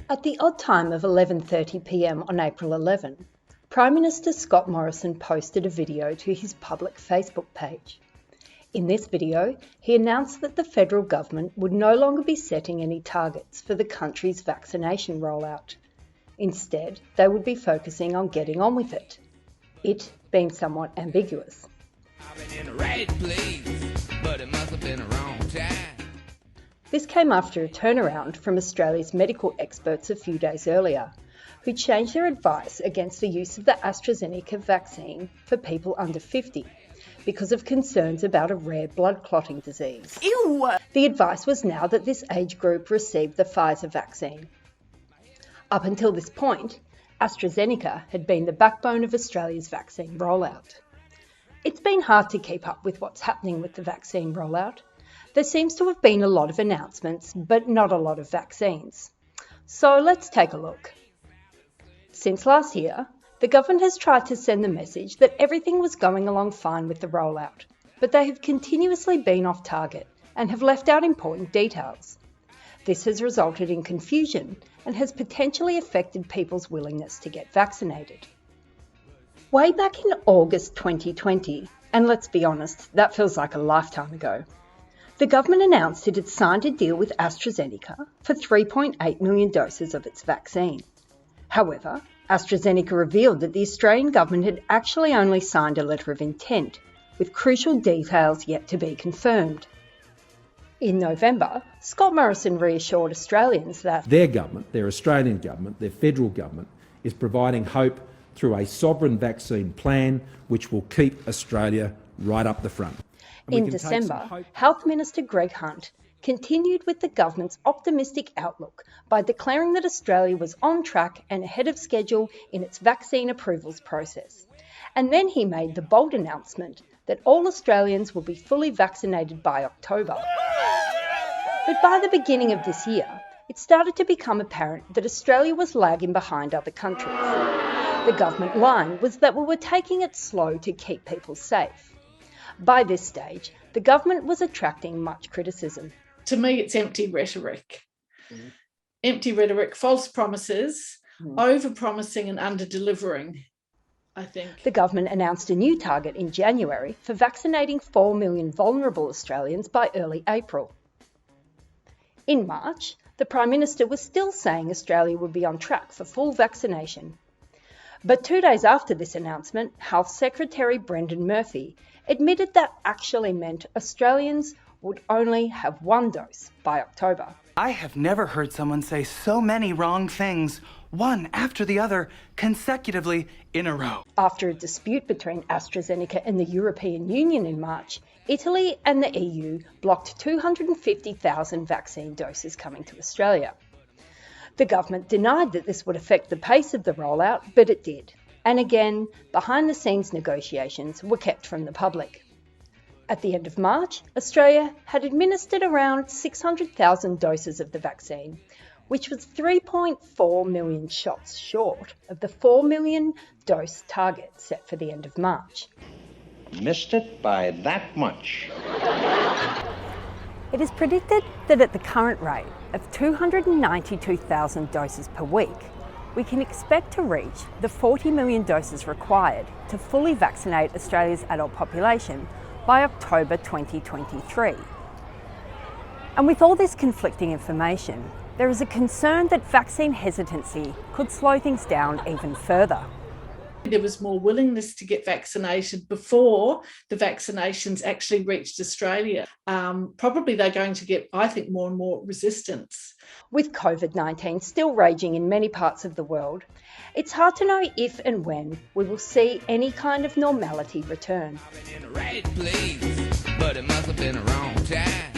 At the odd time of 11:30 p.m. on April 11, Prime Minister Scott Morrison posted a video to his public Facebook page. In this video, he announced that the federal government would no longer be setting any targets for the country's vaccination rollout. Instead, they would be focusing on getting on with it. It being somewhat ambiguous. This came after a turnaround from Australia's medical experts a few days earlier, who changed their advice against the use of the AstraZeneca vaccine for people under 50 because of concerns about a rare blood clotting disease. Ew! The advice was now that this age group receive the Pfizer vaccine. Up until this point, AstraZeneca had been the backbone of Australia's vaccine rollout. It's been hard to keep up with what's happening with the vaccine rollout. There seems to have been a lot of announcements, but not a lot of vaccines. So let's take a look. Since last year, the government has tried to send the message that everything was going along fine with the rollout, but they have continuously been off target and have left out important details. This has resulted in confusion and has potentially affected people's willingness to get vaccinated. Way back in August 2020, and let's be honest, that feels like a lifetime ago, the government announced it had signed a deal with AstraZeneca for 3.8 million doses of its vaccine. However, AstraZeneca revealed that the Australian government had actually only signed a letter of intent, with crucial details yet to be confirmed. In November, Scott Morrison reassured Australians that their government, their Australian government, their federal government, is providing hope through a sovereign vaccine plan which will keep Australia right up the front. In December, Health Minister Greg Hunt continued with the government's optimistic outlook by declaring that Australia was on track and ahead of schedule in its vaccine approvals process. And then he made the bold announcement that all Australians will be fully vaccinated by October. But by the beginning of this year, it started to become apparent that Australia was lagging behind other countries. The government line was that we were taking it slow to keep people safe. By this stage, the government was attracting much criticism. To me, it's empty rhetoric. Empty rhetoric, false promises, over-promising and under-delivering, I think. The government announced a new target in January for vaccinating 4 million vulnerable Australians by early April. In March, the Prime Minister was still saying Australia would be on track for full vaccination. But 2 days after this announcement, Health Secretary Brendan Murphy admitted that actually meant Australians would only have one dose by October. I have never heard someone say so many wrong things, one after the other, consecutively in a row. After a dispute between AstraZeneca and the European Union in March, Italy and the EU blocked 250,000 vaccine doses coming to Australia. The government denied that this would affect the pace of the rollout, but it did. And again, behind-the-scenes negotiations were kept from the public. At the end of March, Australia had administered around 600,000 doses of the vaccine, which was 3.4 million shots short of the 4 million dose target set for the end of March. Missed it by that much. It is predicted that at the current rate of 292,000 doses per week, we can expect to reach the 40 million doses required to fully vaccinate Australia's adult population by October 2023. And with all this conflicting information, there is a concern that vaccine hesitancy could slow things down even further. There was more willingness to get vaccinated before the vaccinations actually reached Australia. Probably they're going to get, I think, more and more resistance. With COVID-19 still raging in many parts of the world, it's hard to know if and when we will see any kind of normality return. I've been in the right place, but it must have been the wrong time.